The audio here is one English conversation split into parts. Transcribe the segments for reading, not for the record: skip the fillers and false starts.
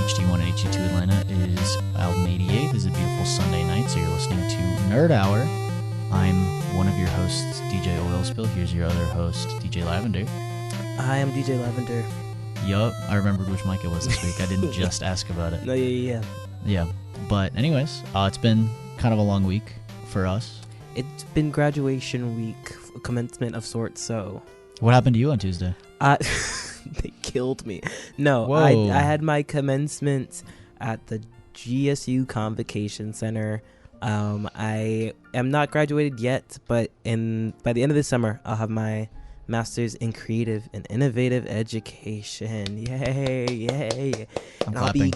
HD1 and HD2 Atlanta. It is album 88. This is a beautiful Sunday night, so you're listening to Nerd Hour. I'm one of your hosts, DJ Oilspill. Here's your other host, DJ Lavender. Hi, I'm DJ Lavender. Yup, I remembered which mic it was this week. I didn't just ask about it. No, yeah. Yeah, but anyways, it's been kind of a long week for us. It's been graduation week, commencement of sorts, so... What happened to you on Tuesday? They killed me. No, Whoa. I had my commencement at the GSU Convocation Center. I am not graduated yet, but by the end of this summer, I'll have my master's in creative and innovative education. Yay, yay. I'm and I'll clapping. be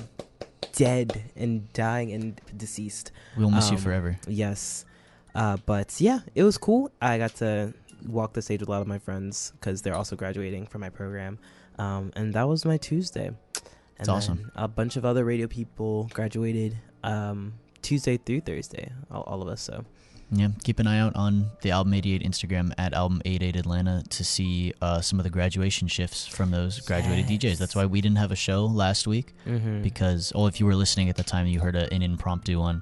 dead and dying and deceased. We'll miss you forever. Yes. But yeah, it was cool. I got to walk the stage with a lot of my friends because they're also graduating from my program. And that was my Tuesday. That's awesome. A bunch of other radio people graduated Tuesday through Thursday, all of us. So yeah, keep an eye out on the Album 88 Instagram at Album 88 Atlanta to see some of the graduation shifts from those graduated DJs. That's why we didn't have a show last week because, if you were listening at the time, you heard an impromptu one.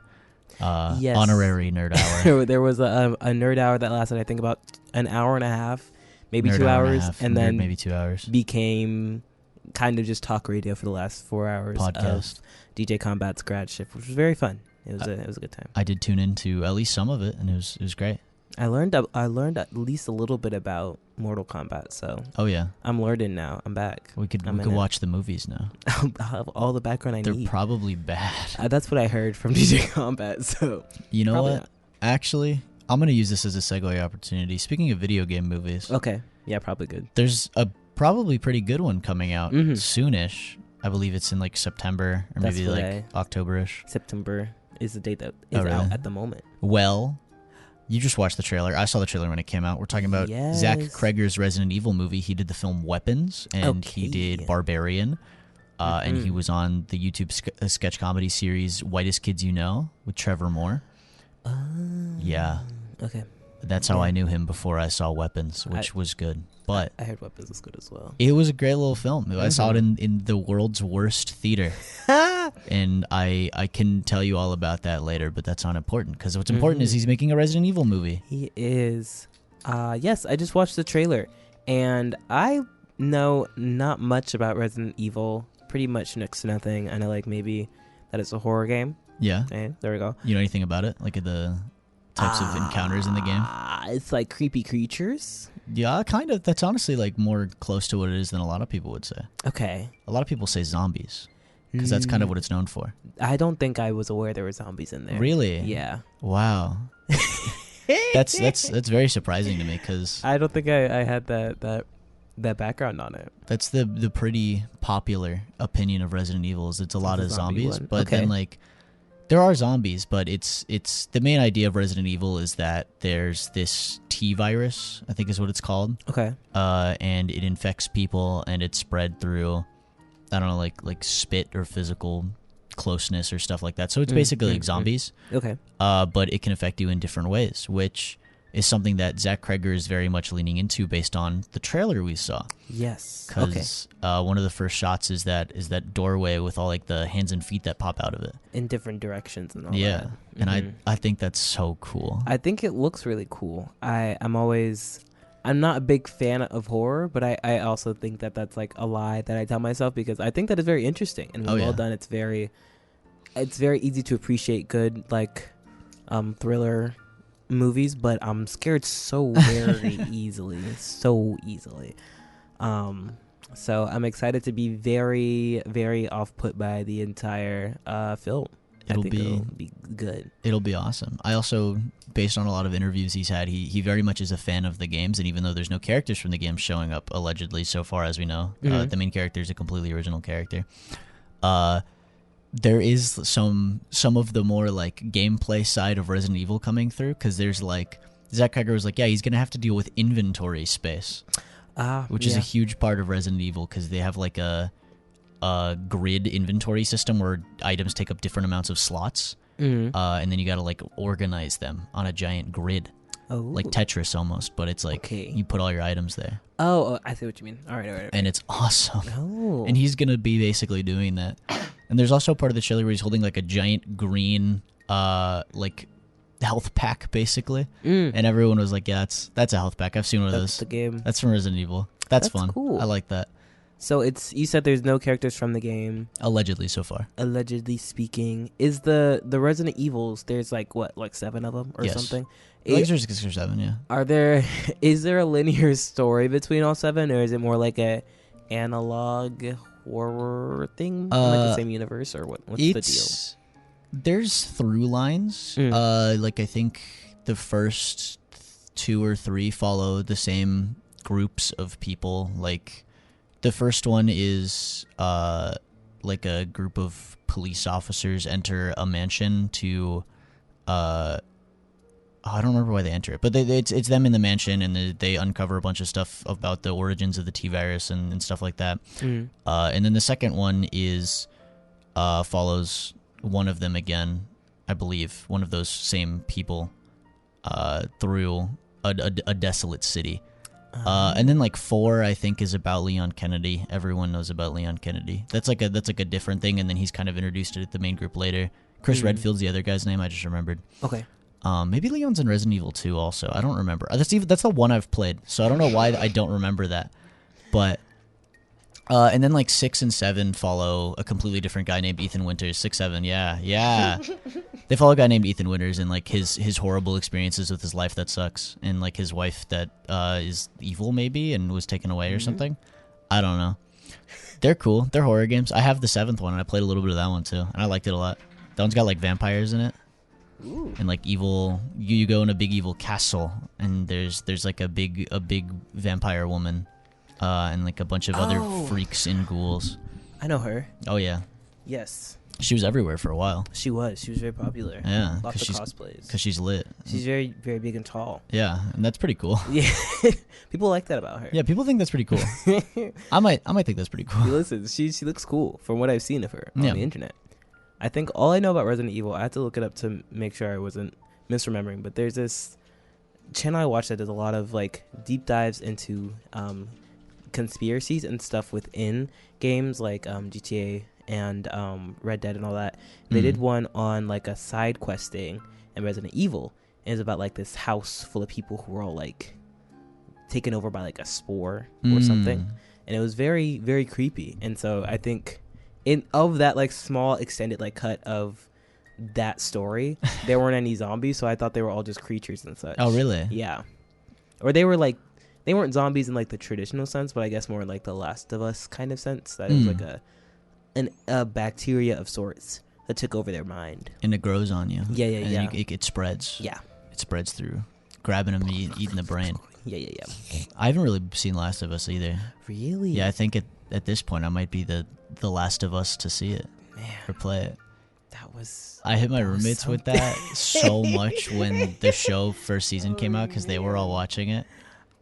Yes. Honorary Nerd Hour. There was a Nerd Hour that lasted, I think, about an hour and a half, maybe Nerd 2 hour hours, and then maybe 2 hours. Became kind of just talk radio for the last 4 hours Podcast. of DJ Combat's grad shift, which was very fun. It was a good time. I did tune into at least some of it, and it was great. I learned at least a little bit about Mortal Kombat, so Oh yeah, I'm learning now. I'm back. we could watch the movies now. I'll have all the background I They're need. probably bad. That's what I heard from DJ Combat. So You know probably what? not. Actually, I'm gonna use this as a segue opportunity. Speaking of video game movies, Okay, yeah, probably good. there's a probably pretty good one coming out Mhm. soonish. I believe it's in like September or That's maybe what like October-ish. September is the date that is really? out at the moment. Well, you just watched the trailer. I saw the trailer when it came out. We're talking about Zach Yes. Kreger's Resident Evil movie. He did the film Weapons, and he Okay. did Barbarian. And he was on the YouTube sketch comedy series Whitest Kids You Know with Trevor Moore. Yeah. Okay. That's how I knew him before I saw Weapons, which was good. But I heard Weapons was good as well. it was a great little film. I saw it in the world's worst theater. And I can tell you all about that later, but that's not important because what's important is he's making a Resident Evil movie. He is. Yes, I just watched the trailer, and I know not much about Resident Evil. Pretty much next to nothing. I know, like, maybe that it's a horror game. Yeah. Okay, there we go. You know anything about it? Like the types of encounters in the game? It's like creepy creatures. Yeah, kind of. That's honestly like more close to what it is than a lot of people would say. Okay. A lot of people say zombies because that's kind of what it's known for. I don't think I was aware there were zombies in there. Really? Yeah. Wow. That's very surprising to me because I don't think I had that background on it. that's the pretty popular opinion of Resident Evil is it's a lot of zombie zombies, one. but Okay. then like there are zombies, but it's the main idea of Resident Evil is that there's this T virus, I think is what it's called. Okay. And it infects people and it's spread through, I don't know, like spit or physical closeness or stuff like that. So it's basically like zombies, Okay. but it can affect you in different ways, which is something that Zach Kreger is very much leaning into based on the trailer we saw. Yes. Okay. Because one of the first shots is that doorway with all like the hands and feet that pop out of it. In different directions and all Yeah, that. and I think that's so cool. I think it looks really cool. I'm not a big fan of horror, but I also think that that's like a lie that I tell myself because I think that is very interesting and well done. It's very easy to appreciate good like thriller movies, but I'm scared so very easily. So I'm excited to be very, very off put by the entire film. It'll be good. It'll be awesome. I also, based on a lot of interviews he's had, he very much is a fan of the games, and even though there's no characters from the games showing up, allegedly, so far as we know, the main character is a completely original character. There is some of the more like gameplay side of Resident Evil coming through, because there's like, Zach Kreger was like, yeah, he's going to have to deal with inventory space, which is a huge part of Resident Evil, because they have like a grid inventory system where items take up different amounts of slots, and then you got to like organize them on a giant grid, like Tetris almost, but it's like you put all your items there. Oh, I see what you mean. All right. And it's awesome. Oh. And he's gonna be basically doing that. And there's also part of the trailer where he's holding like a giant green like health pack basically, and everyone was like, "Yeah, that's a health pack. I've seen one of those." That's the game. That's from Resident Evil. That's fun. Cool. I like that. So you said there's no characters from the game. Allegedly so far. Allegedly speaking, is the Resident Evils? There's like 7 of them or something. There's 6 or 7. Yeah. Is there a linear story between all 7, or is it more like a analog horror thing, like the same universe, or what's the deal? There's through lines. Like I think the first 2 or 3 follow the same groups of people. Like the first one is like a group of police officers enter a mansion to I don't remember why they enter it, but it's them in the mansion, and they uncover a bunch of stuff about the origins of the T-virus and stuff like that. And then the second one is follows one of them again, I believe, one of those same people through a desolate city. And then like 4, I think, is about Leon Kennedy. Everyone knows about Leon Kennedy. That's like a different thing, and then he's kind of introduced at the main group later. Chris Redfield's the other guy's name. I just remembered. Okay. Maybe Leon's in Resident Evil 2 also. I don't remember. That's the one I've played, so I don't know why I don't remember that. But and then like 6 and 7 follow a completely different guy named Ethan Winters. 6, 7, yeah. They follow a guy named Ethan Winters and like his horrible experiences with his life that sucks, and like his wife that is evil maybe and was taken away or something. I don't know. They're cool. They're horror games. I have the 7th one, and I played a little bit of that one too, and I liked it a lot. That one's got like vampires in it. Ooh. And like evil, you go in a big evil castle, and there's like a big vampire woman, and like a bunch of other freaks and ghouls. I know her. Oh yeah. Yes. She was everywhere for a while. She was very popular. Yeah, lots of cosplays. Because she's lit. She's very, very big and tall. Yeah, and that's pretty cool. Yeah, people like that about her. Yeah, people think that's pretty cool. I might think that's pretty cool. Listen, she looks cool from what I've seen of her on the internet. I think all I know about Resident Evil, I had to look it up to make sure I wasn't misremembering, but there's this channel I watch that does a lot of like deep dives into conspiracies and stuff within games like GTA and Red Dead and all that. They did one on like a side quest thing in Resident Evil, and it's about like this house full of people who were all like taken over by like a spore or something, and it was very, very creepy. And so I think of that like small extended like cut of that story, there weren't any zombies, so I thought they were all just creatures and such. Oh really? Yeah. Or they weren't zombies in like the traditional sense, but I guess more in like the Last of Us kind of sense, that it was like a bacteria of sorts that took over their mind, and it grows on you. Yeah. It spreads. Yeah, it spreads through grabbing them, eating the brain. Yeah. I haven't really seen Last of Us either. Really? Yeah, I think at this point I might be the Last of Us to see it. Man, or play it. I hit my roommates with that so much when the show first season came out, because they were all watching it.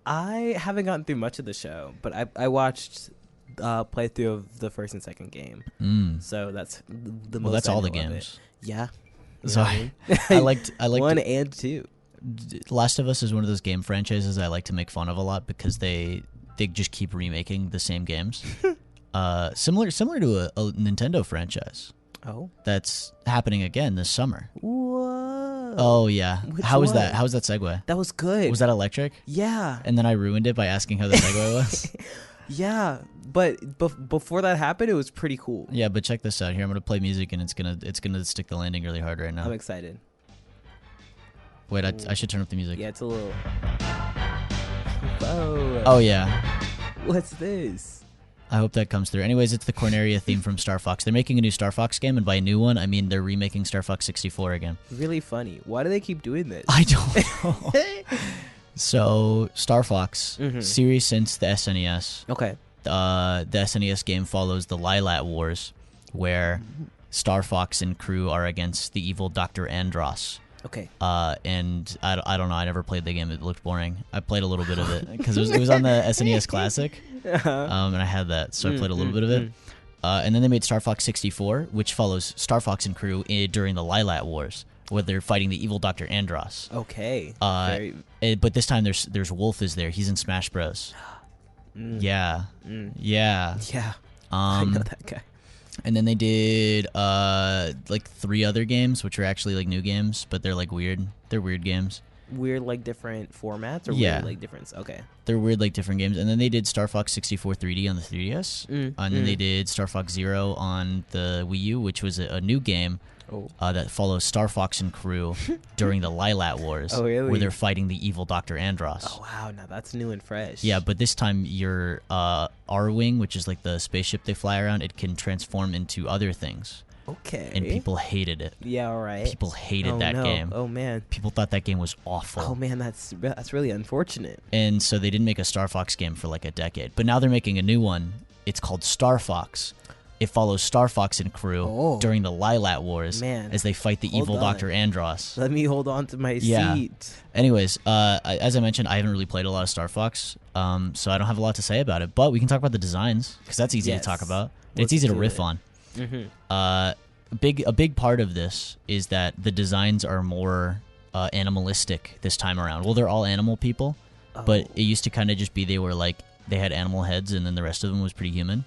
I haven't gotten through much of the show, but I watched playthrough of the first and second game. So that's the most. Well, that's all the games. Yeah. So I liked 1 and 2. Last of Us is one of those game franchises I like to make fun of a lot, because they just keep remaking the same games. Similar to a Nintendo franchise. Oh, that's happening again this summer. Whoa! Oh yeah. How was that segue? That was good. Was that electric? Yeah. And then I ruined it by asking how the segue was. Yeah, but before that happened, it was pretty cool. Yeah, but check this out. Here, I'm gonna play music, and it's gonna stick the landing really hard right now. I'm excited. Wait, I should turn up the music. Yeah, it's a little. Whoa. Oh yeah. What's this? I hope that comes through. Anyways, it's the Corneria theme from Star Fox. They're making a new Star Fox game, and by a new one, I mean they're remaking Star Fox 64 again. Really funny. Why do they keep doing this? I don't know. So, Star Fox, series since the SNES. Okay. The SNES game follows the Lilat Wars, where Star Fox and crew are against the evil Dr. Andross. Okay. And I don't know. I never played the game. It looked boring. I played a little bit of it because it was on the SNES Classic, and I had that, so I played a little bit of it. And then they made Star Fox 64, which follows Star Fox and crew during the Lilat Wars, where they're fighting the evil Dr. Andross. Okay. But this time there's Wolf is there. He's in Smash Bros. Yeah. I know that guy. And then they did like 3 other games, which are actually like new games, but they're like weird. They're weird games. Weird like different formats, or weird like different. Okay. They're weird like different games. And then they did Star Fox 64 3D on the 3DS. And then they did Star Fox Zero on the Wii U, which was a new game. That follows Star Fox and crew during the Lilat Wars, where they're fighting the evil Dr. Andross. Oh wow, now that's new and fresh. Yeah, but this time your R-Wing, which is like the spaceship they fly around, it can transform into other things. Okay. And people hated it. Yeah, all right. People hated that game. Oh man. People thought that game was awful. Oh man, that's really unfortunate. And so they didn't make a Star Fox game for like a decade, but now they're making a new one. It's called Starfox. It follows Star Fox and crew during the Lilat Wars as they fight the evil Dr. Andross. Let me hold on to my seat. Anyways, as I mentioned, I haven't really played a lot of Star Fox, so I don't have a lot to say about it. But we can talk about the designs, because that's easy to talk about. It's easy to riff on. A big part of this is that the designs are more animalistic this time around. Well, they're all animal people, but it used to kind of just be they had animal heads and then the rest of them was pretty human.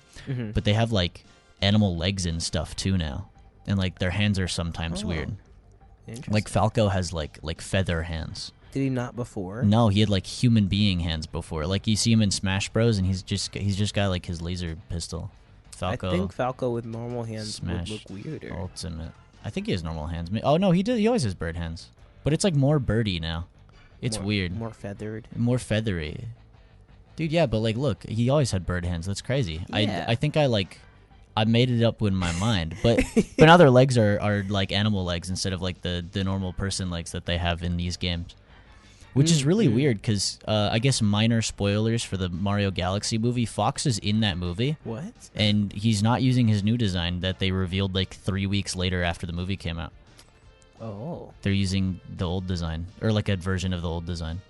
But they have like animal legs and stuff too now, and like their hands are sometimes weird. Like Falco has like feather hands. Did he not before? No, he had like human being hands before. Like you see him in Smash Bros, and he's just got like his laser pistol. Falco. I think Falco with normal hands would look weirder. Ultimate. I think he has normal hands. Oh no, he always has bird hands, but it's like more birdy now. It's weird. More feathered. More feathery. Dude, yeah, but like, look, he always had bird hands. That's crazy. Yeah. I think I made it up in my mind, but now their legs are like animal legs instead of like the normal person legs that they have in these games, which is really weird because I guess minor spoilers for the Mario Galaxy movie. Fox is in that movie. What? And he's not using his new design that they revealed like 3 weeks later after the movie came out. Oh. They're using the old design, or like a version of the old design,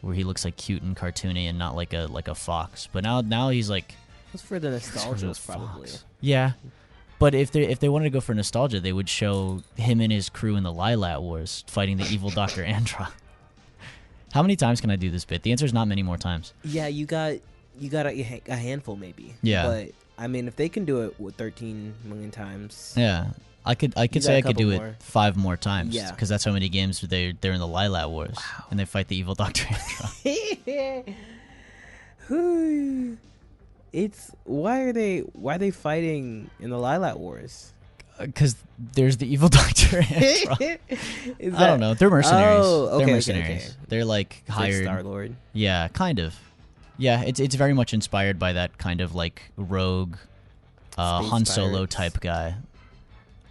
where he looks like cute and cartoony and not like a fox. But now he's like. It's for the nostalgia, probably. Yeah, but if they wanted to go for nostalgia, they would show him and his crew in the Lilat Wars fighting the evil Dr. Andross. How many times can I do this bit? The answer is not many more times. Yeah, you got a handful maybe. Yeah, but I mean, if they can do it with 13 million times. Yeah, I could say I could do it 5 more times. Yeah, because that's how many games they're in the Lilat Wars, and they fight the evil Dr. Andross. Why are they fighting in the Lilat Wars? Because there's the evil Dr. Andross. I don't know. They're mercenaries. Oh, okay, they're mercenaries. Okay. They're like hired. Star-Lord. Yeah, kind of. Yeah, it's very much inspired by that kind of like rogue, Han Solo type guy.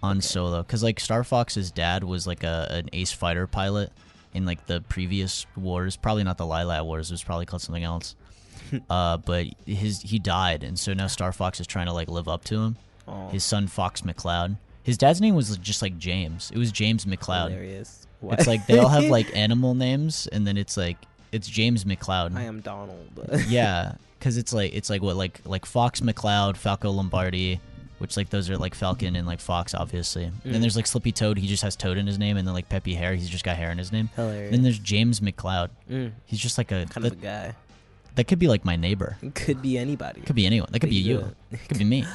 Han Solo, because like Star Fox's dad was like an ace fighter pilot in like the previous wars. Probably not the Lilat Wars. It was probably called something else. But he died, and so now Star Fox is trying to like live up to him. His son Fox McCloud. His dad's name was just like James. It was James McCloud. Hilarious. It's like they all have like animal names, and then it's James McCloud. I am Donald. Yeah, because it's like what like Fox McCloud, Falco Lombardi, which like those are like Falcon and like Fox, obviously. Then there's like Slippy Toad. He just has Toad in his name, and then like Peppy Hair. He's just got hair in his name. Hilarious. Then there's James McCloud. He's just like kind of a guy. That could be like my neighbor. It could be anybody. Could be anyone. That could be you. It could be me.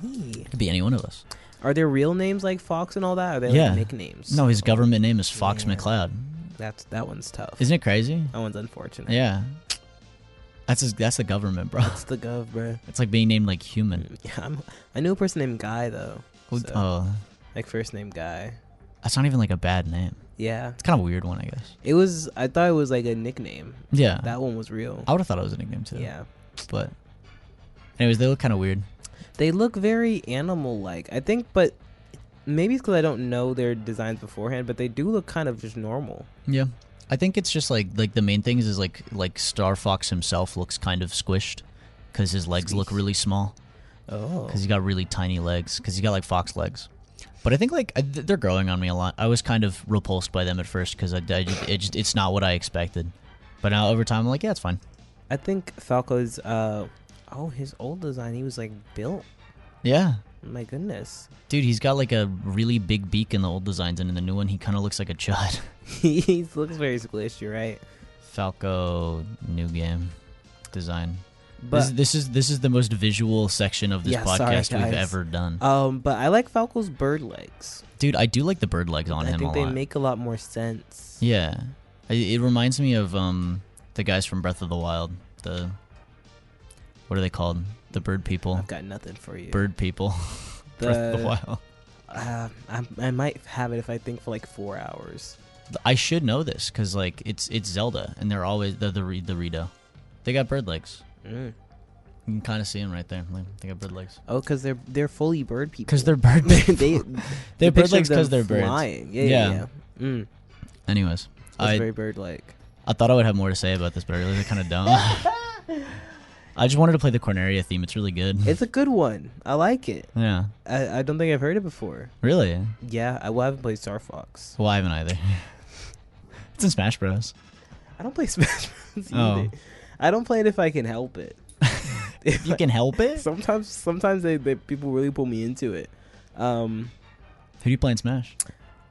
It could be any one of us. Are there real names like Fox and all that? Or are they like nicknames? No, his government name is Fox McCloud. That one's tough. Isn't it crazy? That one's unfortunate. Yeah. That's the government, bro. That's the gov, bro. It's like being named like human. Yeah, I knew a person named Guy though. Oh. Like first name Guy. That's not even like a bad name. Yeah. It's kind of a weird one, I guess. I thought it was like a nickname. Yeah. That one was real. I would have thought it was a nickname too. Yeah. But anyways, they look kind of weird. They look very animal-like, I think, but maybe it's because I don't know their designs beforehand, but they do look kind of just normal. Yeah. I think it's just like the main thing is like Star Fox himself looks kind of squished because his legs look really small. Oh. Because he's got really tiny legs. Because he's got like fox legs. But I think like they're growing on me a lot. I was kind of repulsed by them at first because it's not what I expected. But now over time I'm like, yeah, it's fine. I think Falco's his old design, he was like built. Yeah. My goodness. Dude, he's got like a really big beak in the old designs, and in the new one he kind of looks like a chud. He looks very squished, you're right. Falco new game design. But this is the most visual section of this podcast sorry, we've ever done. But I like Falco's bird legs. Dude, I do like the bird legs on him a lot. I think they make a lot more sense. Yeah. It reminds me of the guys from Breath of the Wild. What are they called? The bird people. I've got nothing for you. Bird people. Breath of the Wild. I might have it if I think for like 4 hours. I should know this because like it's Zelda and they're always the Rito. They got bird legs. Mm. You can kind of see them right there. They got bird legs. Oh, because they're fully bird people. Because they're bird. they have bird legs because they're birds. Flying. Yeah. Mm. Anyways, That's very bird-like. I thought I would have more to say about this, but I realized I kind of don't. I just wanted to play the Corneria theme. It's really good. It's a good one. I like it. Yeah. I don't think I've heard it before. Really? Yeah. I haven't played Starfox. Well, I haven't either. It's in Smash Bros. I don't play Smash Bros. either. Oh. I don't play it if I can help it. If you can help it? Sometimes they people really pull me into it. Who do you play in Smash?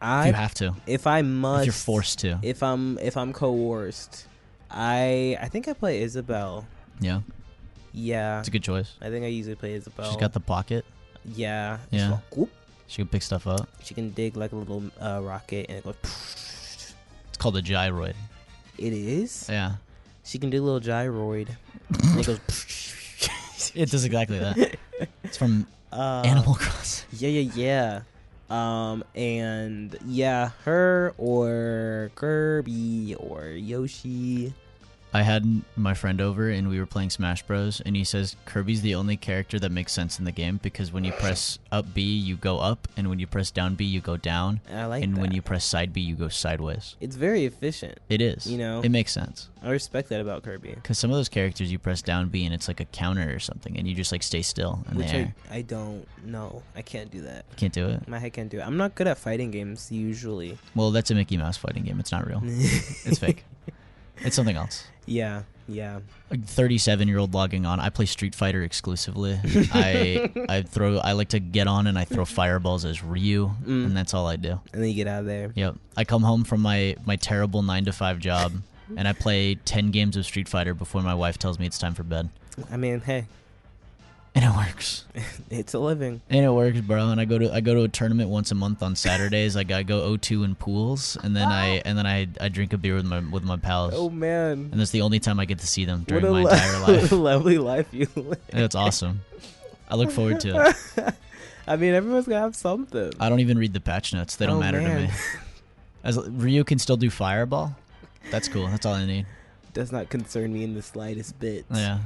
If you have to. If I must. If you're forced to. If I'm coerced. I think I play Isabelle. Yeah. Yeah. It's a good choice. I think I usually play Isabelle. She's got the pocket. Yeah. Yeah. She can pick stuff up. She can dig like a little rocket and it goes. It's called a gyroid. It is? Yeah. She can do a little gyroid. And it goes. It does exactly that. It's from Animal Crossing. Yeah. And yeah, her or Kirby or Yoshi. I had my friend over and we were playing Smash Bros. And he says Kirby's the only character that makes sense in the game because when you press up B, you go up, and when you press down B, you go down. I like and that. when you press side B, you go sideways. It's very efficient. It is. You know? It makes sense. I respect that about Kirby. Because some of those characters, you press down B and it's like a counter or something, and you just like stay still in the air. I don't know. I can't do that. Can't do it? My head can't do it. I'm not good at fighting games usually. Well, that's a Mickey Mouse fighting game. It's not real. It's fake. It's something else. Yeah. A 37-year-old logging on. I play Street Fighter exclusively. I like to get on and I throw fireballs as Ryu, and that's all I do. And then you get out of there. Yep. I come home from my terrible 9-to-5 job, and I play 10 games of Street Fighter before my wife tells me it's time for bed. I mean, hey. And it works. It's a living. And it works, bro. And I go to a tournament once a month on Saturdays. I go 0-2 in pools, and then I drink a beer with my pals. Oh man! And that's the only time I get to see them during my entire life. What a lovely life you live. It's awesome. I look forward to it. I mean, everyone's gonna have something. I don't even read the patch notes. They don't matter to me. As Ryu can still do fireball. That's cool. That's all I need. Does not concern me in the slightest bit. Yeah.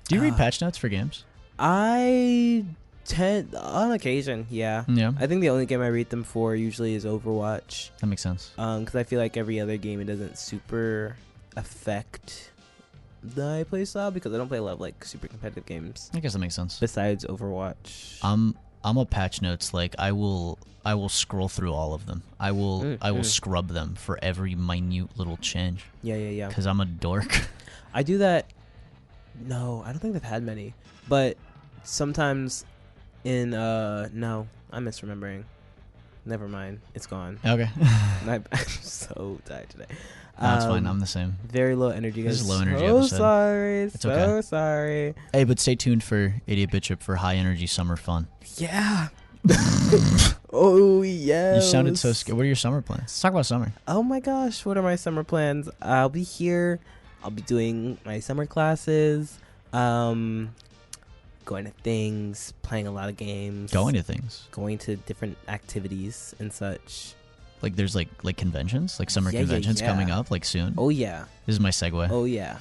Do you read patch notes for games? I tend, on occasion, yeah. I think the only game I read them for usually is Overwatch. That makes sense. Because I feel like every other game, it doesn't super affect the play style because I don't play a lot of like super competitive games. I guess that makes sense. Besides Overwatch, I'm a patch notes like I will scroll through all of them. I will scrub them for every minute little change. Yeah. Because I'm a dork. I do that. No, I don't think they've had many. But sometimes in no, I'm misremembering. Never mind, it's gone. Okay. I'm so tired today. No, it's fine. I'm the same. Very low energy. This is low energy episode. episode. Sorry. It's so okay. Sorry. Hey, but stay tuned for Idiot Bishop for high energy summer fun. Yeah. Oh yeah. You sounded so scared. What are your summer plans? Let's talk about summer. Oh my gosh, what are my summer plans? I'll be here. I'll be doing my summer classes. Going to things, playing a lot of games. Going to different activities and such. Like there's like conventions, like summer conventions coming up like soon. Oh yeah. This is my segue. Oh yeah.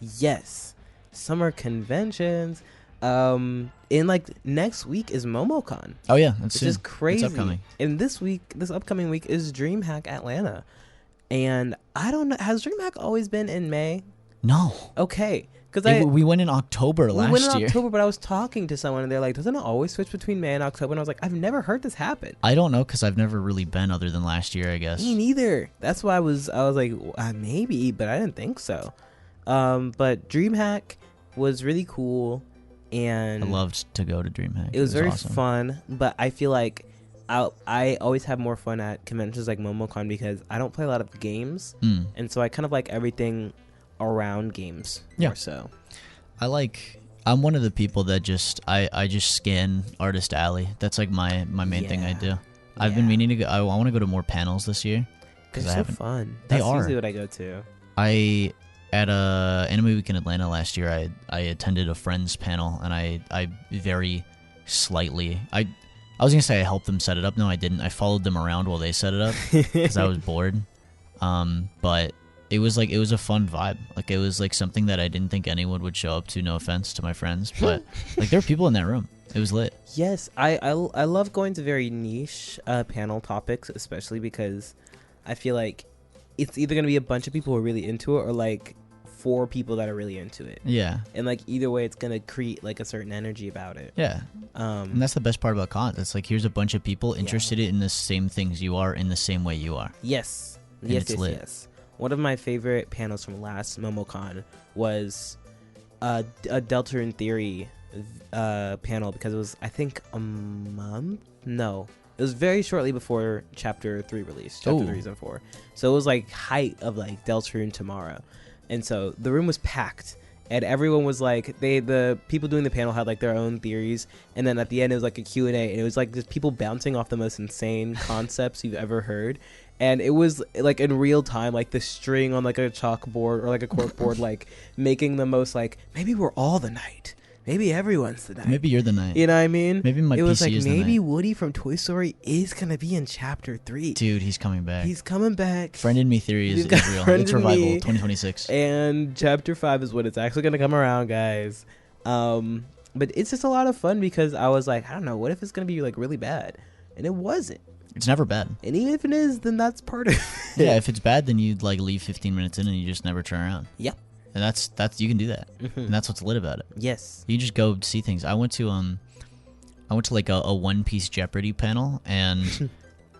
Yes. Summer conventions. In like next week is MomoCon. Oh yeah, that's which is crazy. It's upcoming. And this upcoming week is DreamHack Atlanta. And I don't know, has DreamHack always been in May? No. Okay. Because we went in October last year. We went in October, but I was talking to someone and they're like, doesn't it always switch between May and October? And I was like, I've never heard this happen. I don't know because I've never really been other than last year, I guess. Me neither. That's why I was like, maybe, but I didn't think so. But DreamHack was really cool. And I loved to go to DreamHack. It was very awesome. fun, but I feel like I always have more fun at conventions like MomoCon because I don't play a lot of games. And so I kind of like everything around games more so. I'm one of the people that I just scan Artist Alley. That's like my main thing I do. I've been meaning to go. I want to go to more panels this year. They're so fun. They That's are. usually what I go to. At Anime Week in Atlanta last year, I attended a friend's panel, and I very slightly I was gonna say I helped them set it up. No, I didn't. I followed them around while they set it up because I was bored. But it was a fun vibe. Like it was like something that I didn't think anyone would show up to. No offense to my friends, but like there were people in that room. It was lit. Yes, I love going to very niche panel topics, especially because I feel like it's either gonna be a bunch of people who are really into it or like 4 people that are really into it. Yeah. And like either way, it's gonna create like a certain energy about it. Yeah. And that's the best part about con. It's like here's a bunch of people interested in the same things you are in the same way you are. Yes. And it's lit. Yes. One of my favorite panels from last MomoCon was a Deltarune Theory panel because it was I think a month. No. It was very shortly before Chapter 3 released. Chapter 3 and 4. So it was like height of like Deltarune tomorrow. And so the room was packed, and everyone was like, the people doing the panel had like their own theories, and then at the end it was like a Q&A, and it was like just people bouncing off the most insane concepts you've ever heard, and it was like in real time, like the string on like a chalkboard or like a corkboard, like making the most like maybe we're all the knight. Maybe everyone's the knight. Maybe you're the knight. You know what I mean? Maybe my PC was like, is the maybe knight. Woody from Toy Story is going to be in Chapter 3. Dude, he's coming back. He's coming back. Friend in Me theory is real. It's revival, 2026. And Chapter 5 is when it's actually going to come around, guys. But it's just a lot of fun because I was like, I don't know, what if it's going to be like really bad? And it wasn't. It's never bad. And even if it is, then that's part of it. Yeah, if it's bad, then you'd like leave 15 minutes in and you just never turn around. Yep. And that's you can do that. And that's what's lit about it. Yes. You just go see things. I went to like a One Piece Jeopardy panel, and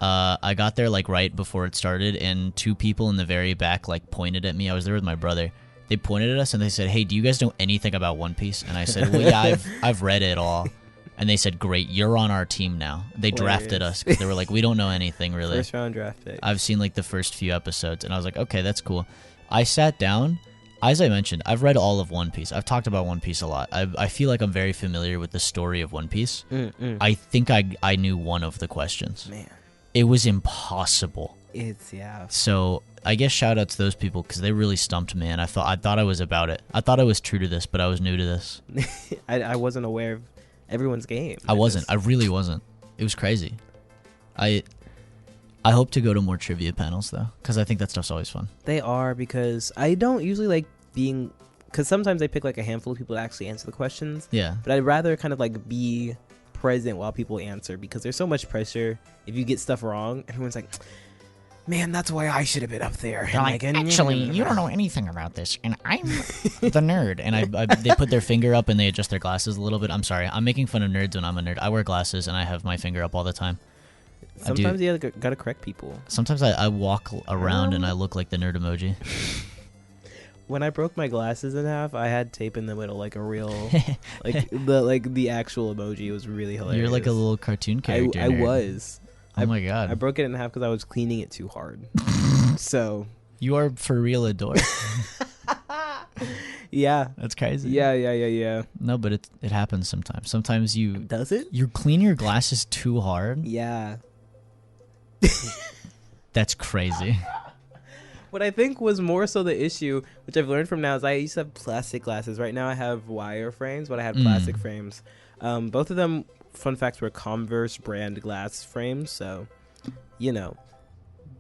I got there like right before it started, and 2 people in the very back like pointed at me. I was there with my brother. They pointed at us and they said, "Hey, do you guys know anything about One Piece?" And I said, "Well, yeah, I've read it all." And they said, "Great, you're on our team now." They drafted us because they were like, "We don't know anything really." First round draft pick. I've seen like the first few episodes, and I was like, "Okay, that's cool." I sat down. As I mentioned, I've read all of One Piece. I've talked about One Piece a lot. I feel like I'm very familiar with the story of One Piece. I think I knew one of the questions. Man. It was impossible. Yeah. So I guess shout out to those people because they really stumped me, and I thought I was about it. I thought I was true to this, but I was new to this. I wasn't aware of everyone's game. I wasn't. I really wasn't. It was crazy. I hope to go to more trivia panels, though, because I think that stuff's always fun. They are, because I don't usually like being... Because sometimes I pick like a handful of people to actually answer the questions. Yeah. But I'd rather kind of like be present while people answer, because there's so much pressure. If you get stuff wrong, everyone's like, man, that's why I should have been up there. They're like, actually, you don't know anything about this, and I'm the nerd. And they put their finger up and they adjust their glasses a little bit. I'm sorry. I'm making fun of nerds when I'm a nerd. I wear glasses and I have my finger up all the time. Sometimes you gotta correct people. Sometimes I walk around and I look like the nerd emoji. When I broke my glasses in half, I had tape in the middle, like a real, the actual emoji. It was really hilarious. You're like a little cartoon character. I was. Oh my god! I broke it in half because I was cleaning it too hard. So you are for real a dork. Yeah, that's crazy. Yeah. No, but it happens sometimes. Sometimes does it? You clean your glasses too hard. Yeah. That's crazy. What I think was more so the issue, which I've learned from now, is I used to have plastic glasses. Right now I have wire frames, but I had plastic frames. Both of them, fun facts, were Converse brand glass frames, so,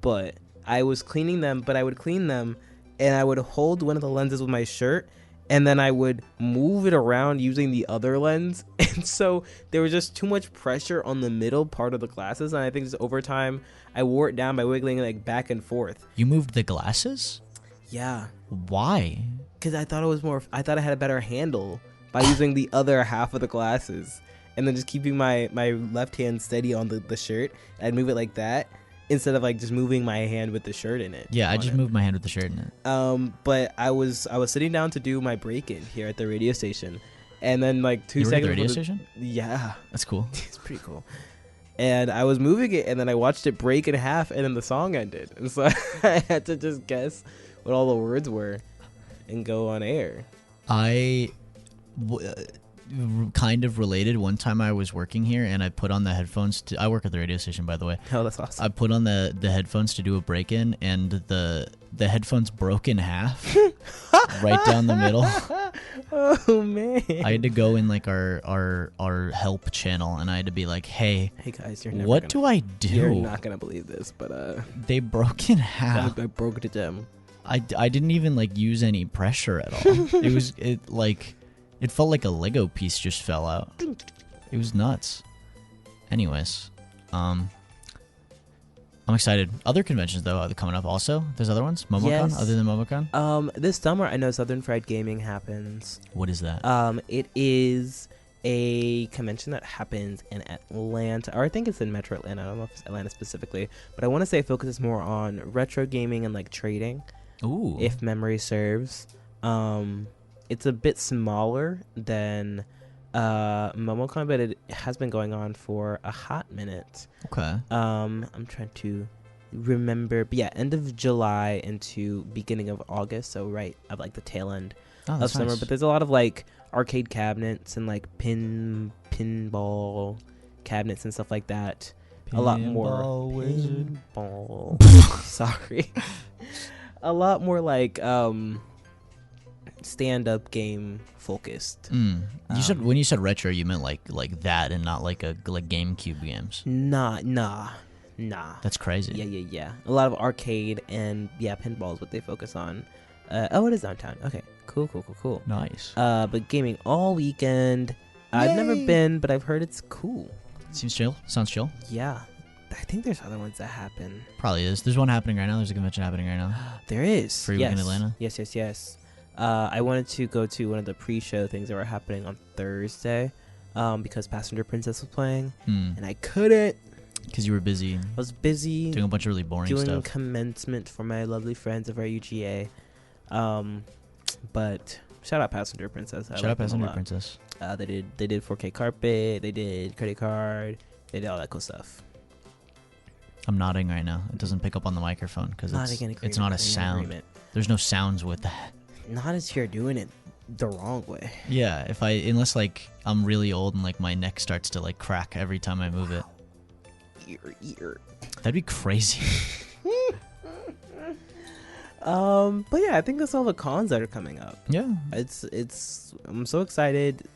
But I was cleaning them, but I would clean them, and I would hold one of the lenses with my shirt, and then I would move it around using the other lens. And so there was just too much pressure on the middle part of the glasses. And I think just over time, I wore it down by wiggling like back and forth. You moved the glasses? Yeah. Why? Because I thought I thought I had a better handle by using the other half of the glasses. And then just keeping my left hand steady on the shirt. I'd move it like that, instead of like just moving my hand with the shirt in it. Yeah, I just moved my hand with the shirt in it. But I was sitting down to do my break-in here at the radio station, and then like 2 you were seconds. At the radio station? Yeah, that's cool. It's pretty cool. And I was moving it, and then I watched it break in half, and then the song ended, and so I had to just guess what all the words were, and go on air. I kind of related. One time I was working here and I put on the headphones I work at the radio station, by the way. Oh, that's awesome. I put on the headphones to do a break-in, and the headphones broke in half right down the middle. Oh man. I had to go in like our help channel, and I had to be like, hey guys, what do I do? You're not gonna believe this, but they broke in half. I broke it down. I didn't even like use any pressure at all. It felt like a Lego piece just fell out. It was nuts. Anyways, I'm excited. Other conventions though are coming up also. There's other ones? MomoCon? Yes. Other than MomoCon? This summer I know Southern Fried Gaming happens. What is that? It is a convention that happens in Atlanta, or I think it's in Metro Atlanta. I don't know if it's Atlanta specifically, but I want to say it focuses more on retro gaming and like trading. Ooh. If memory serves. It's a bit smaller than MomoCon, but it has been going on for a hot minute. Okay. I'm trying to remember, but yeah, end of July into beginning of August, so right at like the tail end of summer. Nice. But there's a lot of like arcade cabinets and like pinball cabinets and stuff like that. A lot more wizard. Pinball. Sorry. A lot more like stand-up game focused. You said when you said retro, you meant like that, and not like GameCube games. Nah. That's crazy. Yeah. A lot of arcade and pinball is what they focus on. It is downtown. Okay, cool. Nice. But gaming all weekend. Yay! I've never been, but I've heard it's cool. Seems chill. Sounds chill. Yeah. I think there's other ones that happen. Probably is. There's one happening right now. There's a convention happening right now. There is. Free week in Atlanta. Yes. I wanted to go to one of the pre-show things that were happening on Thursday, because Passenger Princess was playing, and I couldn't. Because you were busy. I was busy doing a bunch of really boring doing stuff. commencement for my lovely friends of our UGA. But shout out Passenger Princess. Shout out Passenger Princess. They did 4K carpet. They did credit card. They did all that cool stuff. I'm nodding right now. It doesn't pick up on the microphone because it's not a sound. There's no sounds with that. Not as you're doing it the wrong way. Yeah, unless like I'm really old and like my neck starts to like crack every time I move it. Ear. That'd be crazy. But yeah, I think that's all the cons that are coming up. Yeah. I'm so excited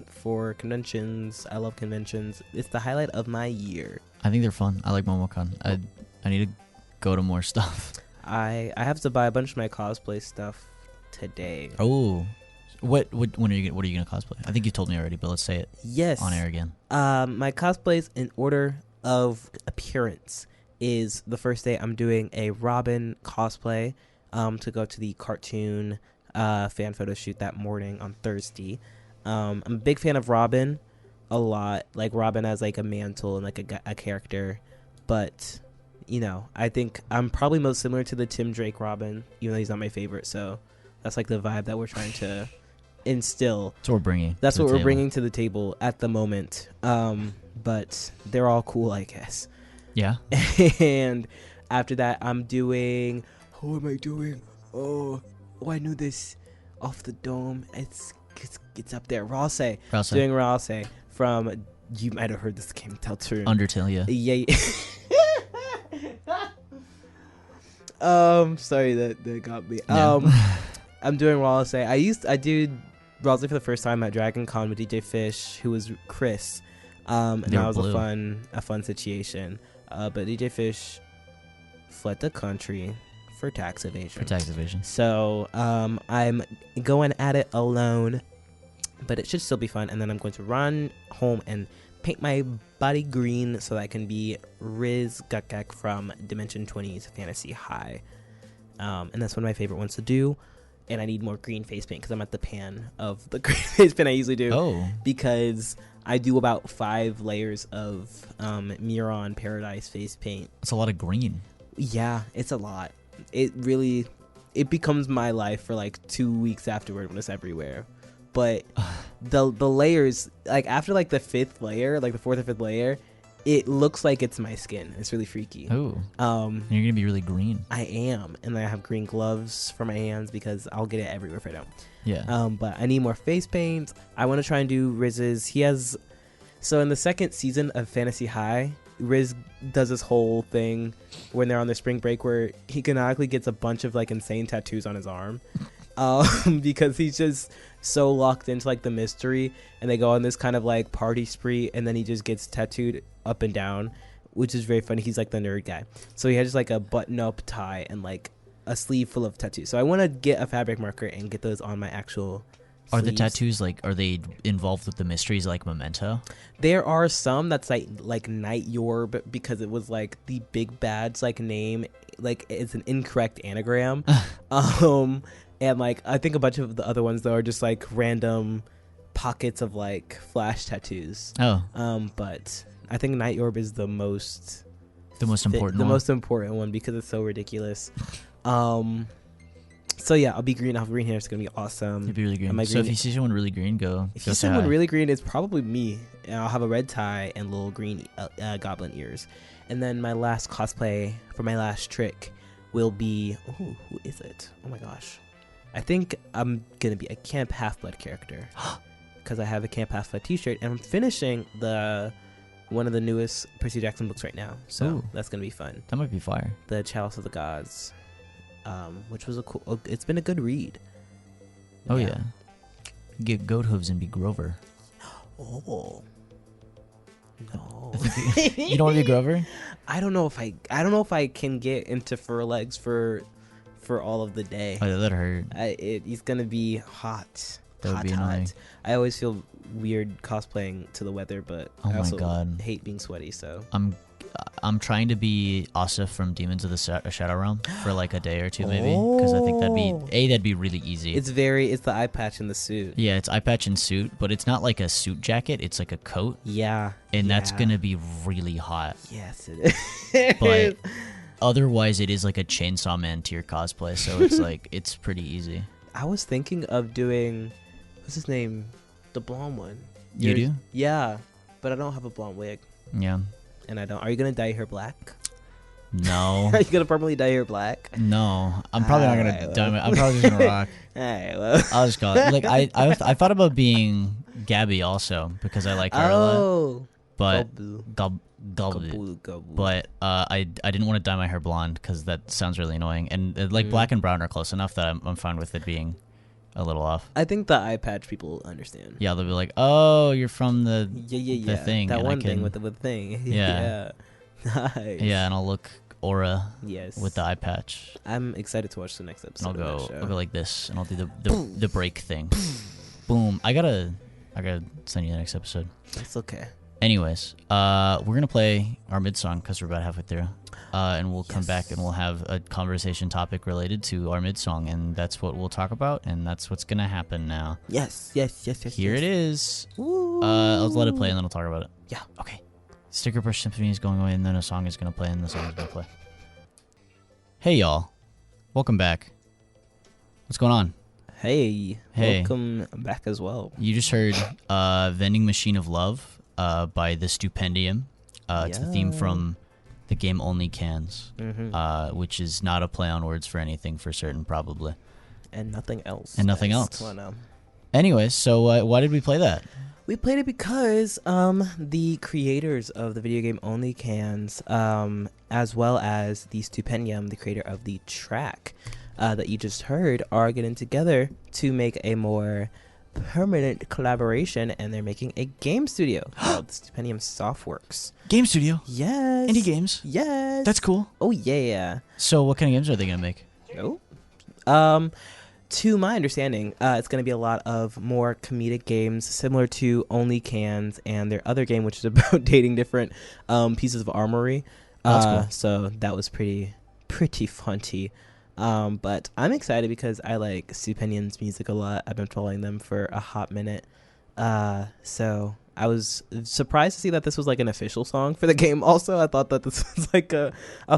for conventions. I love conventions. It's the highlight of my year. I think they're fun. I like MomoCon. I need to go to more stuff. I have to buy a bunch of my cosplay stuff today. Oh. What are you gonna cosplay? I think you told me already, but let's say it. Yes. On air again. My cosplays in order of appearance is the first day I'm doing a Robin cosplay to go to the cartoon fan photo shoot that morning on Thursday. I'm a big fan of Robin a lot. Like Robin as like a mantle and like a character, but I think I'm probably most similar to the Tim Drake Robin, even though he's not my favorite. So that's like the vibe that we're trying to instill. That's what we're bringing. That's what we're bringing to the table at the moment. But they're all cool, I guess. Yeah. And after that, I'm doing. What am I doing? Oh, I knew this off the dome. It's up there. Rase. Doing Rase from. You might have heard this game, Deltarune. Undertale, yeah. Yeah. Sorry that got me. Yeah. I'm doing Rase. I did Rase for the first time at Dragon Con with DJ Fish, who was Chris. And that was a fun situation. But DJ Fish fled the country for tax evasion. So I'm going at it alone, but it should still be fun. And then I'm going to run home and paint my body green so that I can be Riz Gukgak from Dimension 20's Fantasy High. And that's one of my favorite ones to do. And I need more green face paint because I'm at the pan of the green face paint I usually do. Oh. Because I do about 5 layers of Miron Paradise face paint. It's a lot of green. Yeah, it's a lot. It becomes my life for like 2 weeks afterward when it's everywhere. But the layers, like after like the 5th layer, like the 4th or 5th layer, It looks like it's my skin. It's really freaky. Oh. You're gonna be really green. I am, and I have green gloves for my hands because I'll get it everywhere if I don't. Yeah. But I need more face paint. I want to try and do Riz's. He has. So in the second season of Fantasy High, Riz does this whole thing when they're on their spring break where he canonically gets a bunch of like insane tattoos on his arm. Because he's just so locked into like the mystery, and they go on this kind of like party spree, and then he just gets tattooed up and down, which is very funny. He's like the nerd guy, so he has just like a button-up tie and like a sleeve full of tattoos. So I want to get a fabric marker and get those on my actual sleeves. The tattoos are they involved with the mysteries like Memento? There are some that's like Night Yorb, because it was like the big bad's like name, like it's an incorrect anagram. And like I think a bunch of the other ones though are just like random pockets of like flash tattoos. Oh. But I think Night Orb is the most important one because it's so ridiculous. So yeah, I'll be green. I'll have green hair. It's gonna be awesome. You'll be really green. So if you see someone really green, If you see someone really green, it's probably me. And I'll have a red tie and little green goblin ears. And then my last cosplay for my last trick will be. Ooh, who is it? Oh my gosh. I think I'm going to be a Camp Half-Blood character because I have a Camp Half-Blood t-shirt, and I'm finishing one of the newest Percy Jackson books right now, so that's going to be fun. That might be fire. The Chalice of the Gods, which was it's been a good read. Oh, yeah. Get goat hooves and be Grover. Oh. No. You don't want to be Grover? I don't know if I can get into fur legs for all of the day. Oh, that hurt. He's gonna be hot. That would be annoying. I always feel weird cosplaying to the weather, but I also hate being sweaty. So I'm trying to be Asa from Demons of the Shadow Realm for like a day or two, maybe, because I think that'd be really easy. It's the eye patch and the suit. Yeah, it's eye patch and suit, but it's not like a suit jacket. It's like a coat. Yeah, and that's gonna be really hot. Yes, it is. But otherwise, it is like a Chainsaw Man tier cosplay, so it's like it's pretty easy. I was thinking of doing, what's his name, the blonde one. You do? Yeah, but I don't have a blonde wig. Yeah. And I don't. Are you gonna dye your hair black? No. Are you gonna permanently dye your hair black? No, I'm probably not gonna dye it. I'm probably just gonna rock. Alright, well. I'll just call it. Like I thought about being Gabby also because I like her a lot. But But I didn't want to dye my hair blonde because that sounds really annoying. And like black and brown are close enough that I'm fine with it being a little off. I think the eye patch people understand. Yeah, they'll be like, "Oh, you're from the thing." That one thing with the thing. Yeah. Nice. Yeah, and I'll look aura. Yes. With the eye patch. I'm excited to watch the next episode. And I'll go like this, and I'll do the break thing. Boom. I gotta send you the next episode. That's okay. Anyways, we're gonna play our mid song because we're about halfway through, and we'll come back and we'll have a conversation topic related to our mid song, and that's what we'll talk about, and that's what's gonna happen now. Yes. Here it is. Woo. I'll let it play and then I'll talk about it. Yeah. Okay. Sticker Brush Symphony is going away, and then a song is gonna play, and the song is gonna play. Hey y'all, welcome back. What's going on? Hey. Welcome back as well. You just heard "Vending Machine of Love." By the Stupendium. It's the theme from the game Only Cans, which is not a play on words for anything for certain, probably. And nothing else. Anyways, so why did we play that? We played it because the creators of the video game Only Cans, as well as the Stupendium, the creator of the track that you just heard, are getting together to make a more permanent collaboration, and they're making a game studio called Stupendium Softworks. Game studio? Yes. Indie games? Yes. That's cool. Oh yeah. So what kind of games are they gonna make? To my understanding, it's gonna be a lot of more comedic games similar to Only Cans and their other game, which is about dating different pieces of armory. That's cool. So that was pretty funty. But I'm excited because I like Stupendium's music a lot. I've been following them for a hot minute. So I was surprised to see that this was like an official song for the game. Also, I thought that this was like a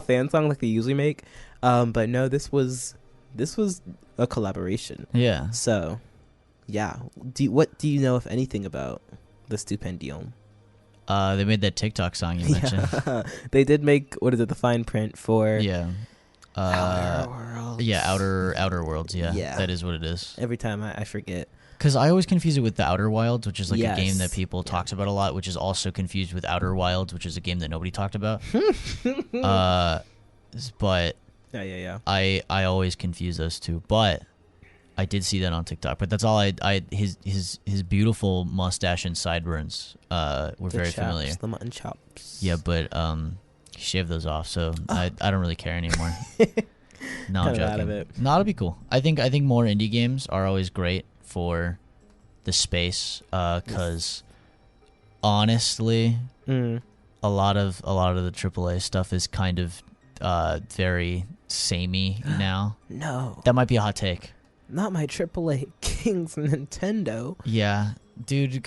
fan song like they usually make. But no, this was a collaboration. Yeah. So, yeah. What do you know, if anything, about the Stupendium? They made that TikTok song you mentioned. They did make, what is it, the fine print for... Yeah. Outer Worlds. Yeah, Outer Worlds, yeah. That is what it is. Every time I forget. Because I always confuse it with the Outer Wilds, which is like a game that people talked about a lot, which is also confused with Outer Wilds, which is a game that nobody talked about. But yeah. I always confuse those two. But I did see that on TikTok. But that's all his beautiful mustache and sideburns were very familiar. The mutton chops. Yeah, but he shaved those off, so I don't really care anymore. No, I'm joking. Out of it. No, it'll be cool. I think more indie games are always great for the space, because honestly, a lot of the AAA stuff is kind of very samey now. No, that might be a hot take. Not my AAA King's Nintendo. Yeah, dude,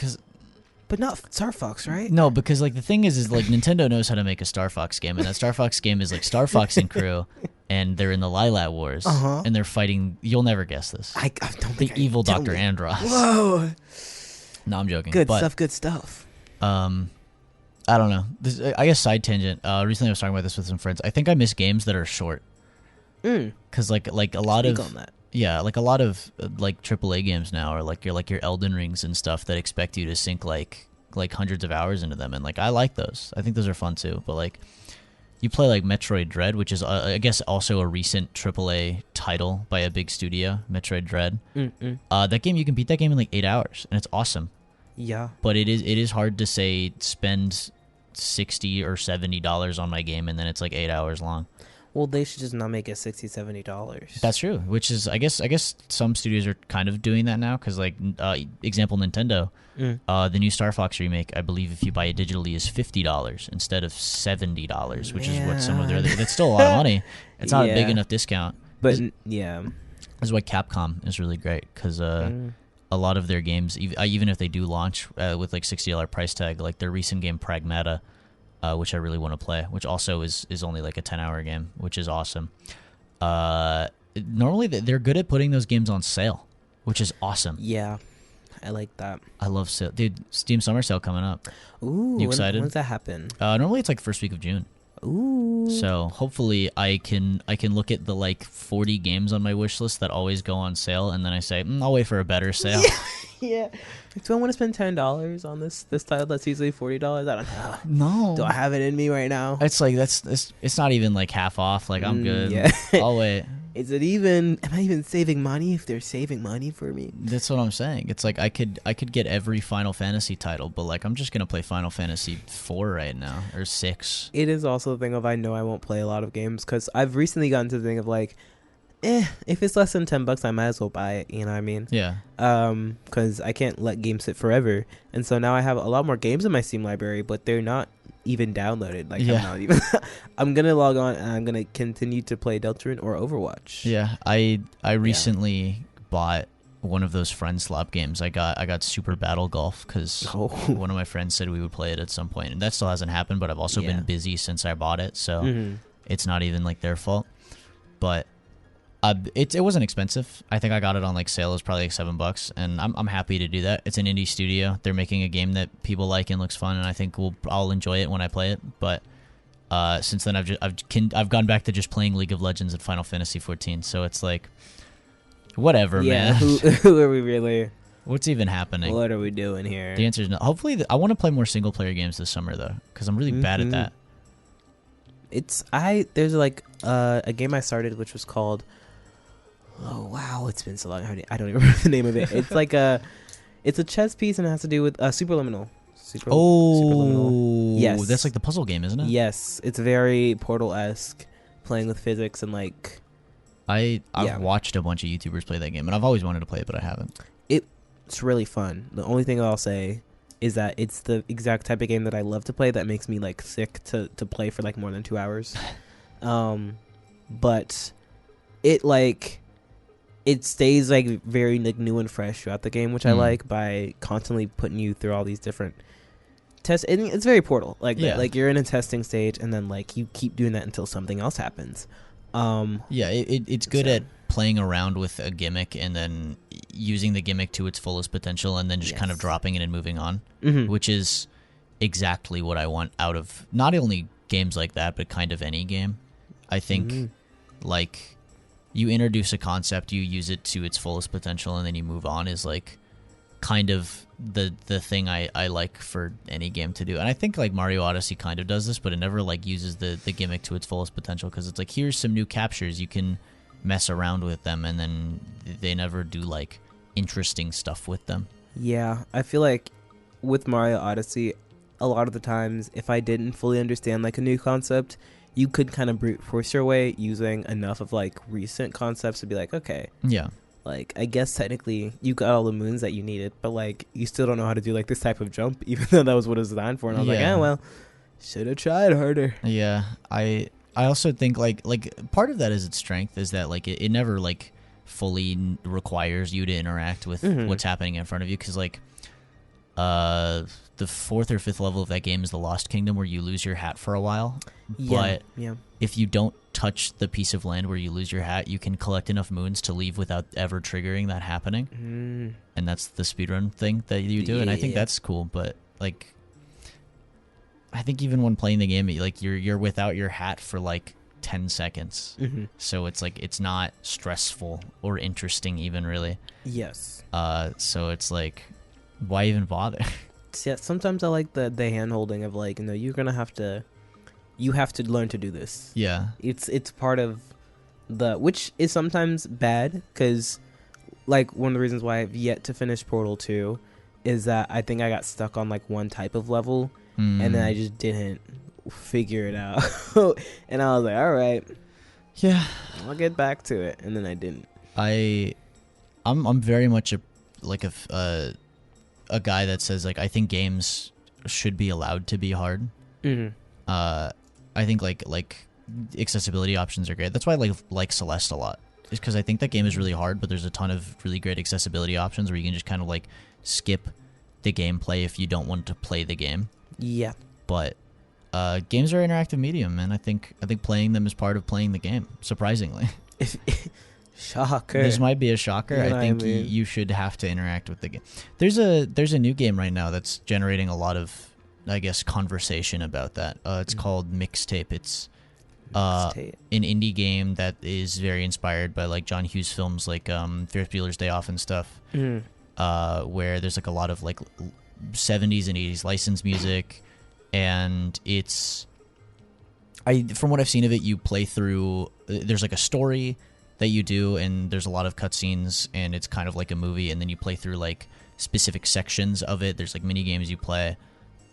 but not Starfox, right? No, because like the thing is like Nintendo knows how to make a Starfox game, and that Starfox game is like Starfox and crew, and they're in the Lilat Wars, and they're fighting. You'll never guess this. I don't think the evil Dr. Andross. Whoa! No, I'm joking. Good stuff. I don't know. I guess side tangent. Recently I was talking about this with some friends. I think I miss games that are short. Because like a lot of on that. Yeah, like a lot of like AAA games now are like your Elden Rings and stuff that expect you to sink like hundreds of hours into them, and like I like those. I think those are fun too. But like you play like Metroid Dread, which is I guess also a recent AAA title by a big studio, Metroid Dread. That game, you can beat that game in like 8 hours, and it's awesome. Yeah. But it is hard to say spend $60 or $70 on my game and then it's like 8 hours long. Well, they should just not make it $60-$70. That's true. Which is, I guess some studios are kind of doing that now, because like example, Nintendo, the new Star Fox remake, I believe if you buy it digitally is $50 instead of $70, which is what some of their other. That's still a lot of money. It's not a big enough discount. But This is why Capcom is really great, because a lot of their games, even if they do launch with like $60 price tag, like their recent game Pragmata, which I really want to play, which also is only like a 10-hour game, which is awesome. Normally they're good at putting those games on sale, which is awesome. Yeah, I like that. I love sale. Dude, Steam Summer Sale coming up. Ooh, you excited? When does that happen? Normally it's like first week of June. Ooh. So hopefully I can look at the like 40 games on my wish list that always go on sale, and then I say, I'll wait for a better sale. Yeah. Do I want to spend $10 on this title that's usually $40? I don't know. No. Do I have it in me right now? It's like it's not even like half off. Like I'm good. Yeah. I'll wait. Is it even? Am I even saving money if they're saving money for me? That's what I'm saying. It's like I could get every Final Fantasy title, but like I'm just gonna play Final Fantasy 4 right now, or 6. It is also the thing of I know I won't play a lot of games, because I've recently gotten to the thing of like, if it's less than $10, I might as well buy it. You know what I mean? Yeah. Because I can't let games sit forever, and so now I have a lot more games in my Steam library, but they're not even downloaded. Like I'm not even. I'm gonna log on and I'm gonna continue to play Deltarune or Overwatch. Yeah, I recently bought one of those friend slop games. I got Super Battle Golf because one of my friends said we would play it at some point, and that still hasn't happened. But I've also been busy since I bought it, so it's not even like their fault. But it wasn't expensive. I think I got it on like sale. It was probably like $7, and I'm happy to do that. It's an indie studio. They're making a game that people like and looks fun, and I think I'll enjoy it when I play it. But since then, I've gone back to just playing League of Legends and Final Fantasy 14. So it's like, whatever, man. Who are we really? What's even happening? What are we doing here? The answer is no. Hopefully, I want to play more single player games this summer though, because I'm really bad at that. There's like a game I started which was called. Oh wow, it's been so long. I don't even remember the name of it. It's like it's a chess piece and it has to do with Superliminal. Superliminal. Yes, that's like the puzzle game, isn't it? Yes, it's very Portal-esque, playing with physics and like. I've watched a bunch of YouTubers play that game, and I've always wanted to play it, but I haven't. It's really fun. The only thing I'll say is that it's the exact type of game that I love to play that makes me like sick to play for like more than 2 hours. But it stays like very like new and fresh throughout the game, which I like, by constantly putting you through all these different tests. And it's very Portal, like like you're in a testing stage, and then like you keep doing that until something else happens. It's good at playing around with a gimmick and then using the gimmick to its fullest potential, and then just kind of dropping it and moving on, which is exactly what I want out of not only games like that, but kind of any game. I think like you introduce a concept, you use it to its fullest potential, and then you move on is like kind of the thing I like for any game to do. And I think like Mario Odyssey kind of does this, but it never like uses the gimmick to its fullest potential, because it's like, here's some new captures, you can mess around with them, and then they never do like interesting stuff with them. Yeah, I feel like with Mario Odyssey, a lot of the times, if I didn't fully understand like a new concept, you could kind of brute force your way using enough of like recent concepts to be like, okay, yeah, like I guess technically you got all the moons that you needed, but like you still don't know how to do like this type of jump, even though that was what it was designed for. And I was like, well, should have tried harder. Yeah, I also think like part of that is its strength is that like it never like fully requires you to interact with what's happening in front of you, because like the 4th or 5th level of that game is the Lost Kingdom, where you lose your hat for a while. But if you don't touch the piece of land where you lose your hat, you can collect enough moons to leave without ever triggering that happening. And that's the speedrun thing that you do, and I think that's cool. But like, I think even when playing the game, like you're without your hat for like 10 seconds. So it's like it's not stressful or interesting even, really. Yes. So it's like, why even bother? Yeah, sometimes I like the hand holding of like, you have to learn to do this. Yeah, it's part of which is sometimes bad, because like one of the reasons why I've yet to finish Portal 2 is that I think I got stuck on like one type of level, and then I just didn't figure it out. And I was like, all right, yeah, I'll get back to it, and then I didn't. I'm very much a guy that says like, I think games should be allowed to be hard. I think like accessibility options are great. That's why I like Celeste a lot, is because I think that game is really hard, but there's a ton of really great accessibility options where you can just kind of like skip the gameplay if you don't want to play the game. Yeah. But games are an interactive medium, and I think playing them is part of playing the game, surprisingly. Shocker. This might be a shocker. I think you should have to interact with the game. There's a new game right now that's generating a lot of, I guess, conversation about that. It's called Mixtape. It's an indie game that is very inspired by like John Hughes films, like Ferris Bueller's Day Off and stuff, where there's like a lot of like 70s and 80s licensed music, and from what I've seen of it, you play through. There's like a story that you do, and there's a lot of cutscenes, and it's kind of like a movie, and then you play through like specific sections of it. There's like mini games you play,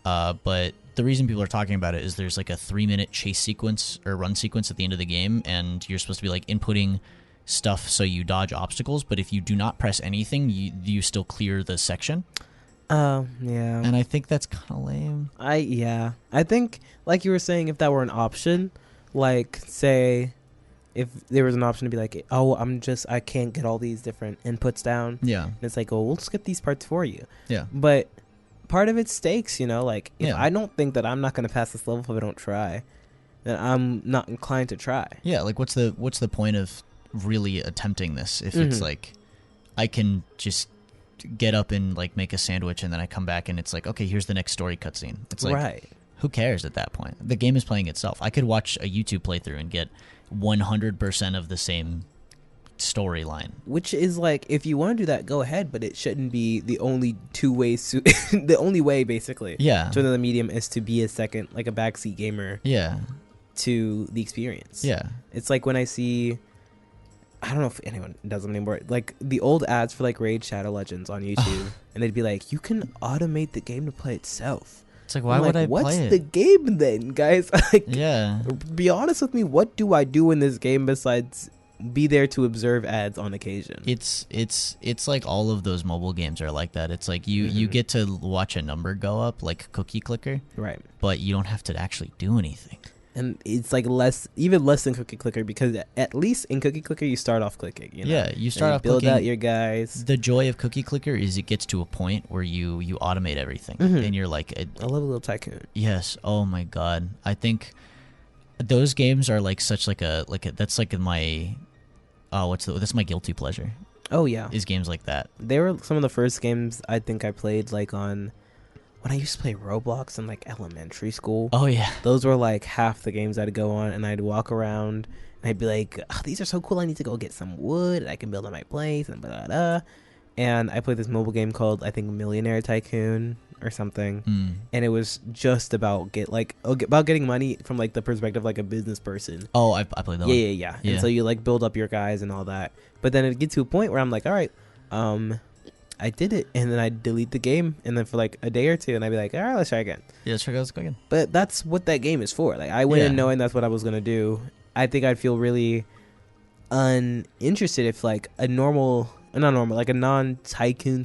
but the reason people are talking about it is there's like a 3-minute chase sequence or run sequence at the end of the game, and you're supposed to be like inputting stuff so you dodge obstacles, but if you do not press anything, you still clear the section. Oh, yeah. And I think that's kind of lame. I think, like you were saying, if that were an option, like say if there was an option to be like, oh, I can't get all these different inputs down. Yeah. And it's like, oh, we'll skip these parts for you. Yeah. But part of it's stakes, like, if I don't think that I'm not going to pass this level if I don't try, then I'm not inclined to try. Yeah, like what's the point of really attempting this if it's like, I can just get up and like make a sandwich and then I come back and it's like, okay, here's the next story cutscene. It's like, who cares at that point? The game is playing itself. I could watch a YouTube playthrough and get 100% of the same storyline. Which is like, if you want to do that, go ahead, but it shouldn't be the only two ways to the only way basically to another medium is to be a backseat gamer to the experience. It's like when I see, I don't know if anyone does them anymore, like the old ads for like Raid Shadow Legends on YouTube, and they'd be like, you can automate the game to play itself. It's like, why would I play it? What's the game then, guys? Like, be honest with me. What do I do in this game besides be there to observe ads on occasion? It's like all of those mobile games are like that. It's like you get to watch a number go up, like Cookie Clicker, right? But you don't have to actually do anything. And it's like even less than Cookie Clicker, because at least in Cookie Clicker you start off clicking. Yeah, you start off build clicking. Out your guys. The joy of Cookie Clicker is it gets to a point where you automate everything, and you're like, I love a little tycoon. Yes. Oh my god. I think those games are like such like a that's like my that's my guilty pleasure. Oh yeah, is games like that. They were some of the first games I think I played like on. when I used to play Roblox in like elementary school. Oh yeah, those were like half the games I'd go on, and I'd walk around and I'd be like, oh, these are so cool. I need to go get some wood. And I can build on my place and blah, blah, blah. And I played this mobile game called, I think, Millionaire Tycoon or something. And it was just about getting money from like the perspective of like a business person. Oh, I played that one. Yeah. And so you like build up your guys and all that. But then it gets to a point where I'm like, all right, I did it, and then I delete the game, and then for like a day or two, and I'd be like, all right, let's try again. Yeah, let's go again. But that's what that game is for. Like, I went in knowing that's what I was gonna do. I think I'd feel really uninterested if like a non-tycoon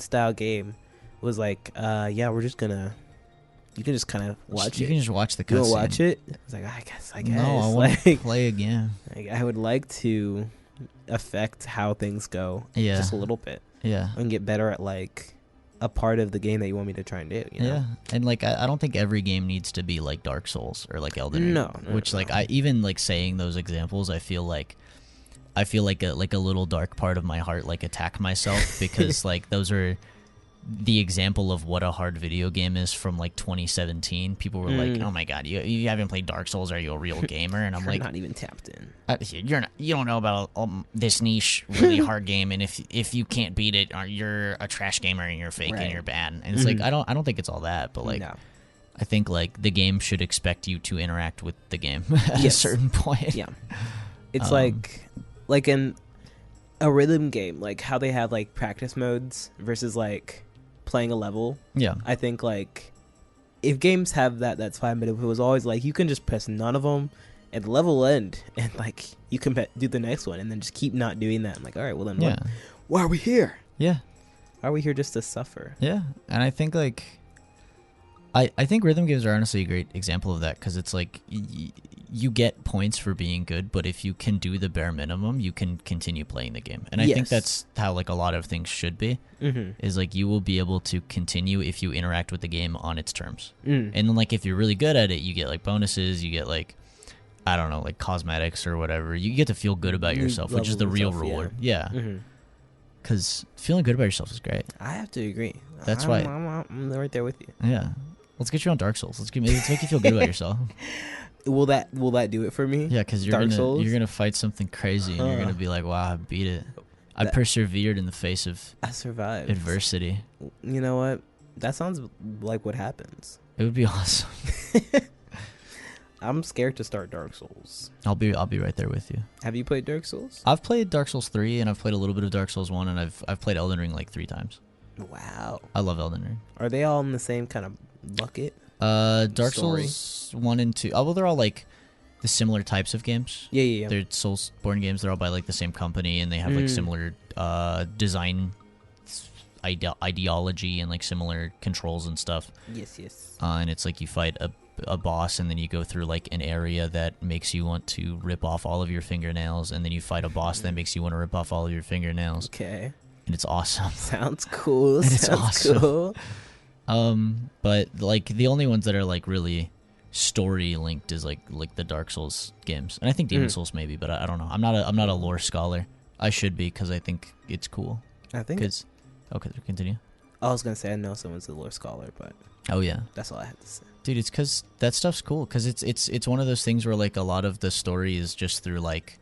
style game was like, we're just gonna. You can just kind of watch it. You can just watch the cutscene. You want to watch it? I was like, I guess. No, I want to play again. Like, I would like to affect how things go just a little bit. Yeah. And get better at like a part of the game that you want me to try and do. You know? Yeah. And like I don't think every game needs to be like Dark Souls or like Elden Ring. No. Like I even like saying those examples, I feel like a little dark part of my heart like attack myself because like those are the example of what a hard video game is from like 2017. People were like, "Oh my god, you haven't played Dark Souls? Are you a real gamer?" And I'm like, not even tapped in. You don't know about this niche really hard game, and if you can't beat it, you're a trash gamer and you're fake and you're bad. And it's like I don't think it's all that, but like I think like the game should expect you to interact with the game at a certain point. Yeah, it's like in a rhythm game, like how they have like practice modes versus like playing a level. Yeah, I think like if games have that, that's fine. But if it was always like you can just press none of them and the level will end, and like you can do the next one, and then just keep not doing that. I'm like, all right, well then, why are we here? Yeah, are we here just to suffer? Yeah, and I think like I think rhythm games are honestly a great example of that because it's like you get points for being good, but if you can do the bare minimum, you can continue playing the game. And I think that's how like a lot of things should be. Is like you will be able to continue if you interact with the game on its terms. And then like if you're really good at it, you get like bonuses, you get like I don't know, like cosmetics or whatever. You get to feel good about yourself, which is the real reward. Yeah. Because feeling good about yourself is great. I have to agree. That's why I'm right there with you. Yeah. Let's get you on Dark Souls. Let's make you feel good about yourself. Will that do it for me? Yeah, because you're gonna fight something crazy and you're gonna be like, wow, I beat it. I persevered in the face of adversity. You know what? That sounds like what happens. It would be awesome. I'm scared to start Dark Souls. I'll be right there with you. Have you played Dark Souls? I've played Dark Souls 3 and I've played a little bit of Dark Souls 1 and I've played Elden Ring like 3 times. Wow. I love Elden Ring. Are they all in the same kind of bucket? Dark Souls 1 and 2. Oh, well, they're all like the similar types of games. Yeah. They're Soulsborne games. They're all by like the same company and they have like similar design ideology and like similar controls and stuff. Yes. And it's like you fight a boss and then you go through like an area that makes you want to rip off all of your fingernails and then you fight a boss that makes you want to rip off all of your fingernails. Okay. And it's awesome. Sounds cool. And it's awesome. Cool. But like the only ones that are like really story linked is like the Dark Souls games, and I think Demon Souls maybe, but I don't know. I'm not a lore scholar. I should be because I think it's cool. I think because okay, continue. I was gonna say I know someone's a lore scholar, but oh yeah, that's all I had to say. Dude, it's because that stuff's cool because it's one of those things where like a lot of the story is just through like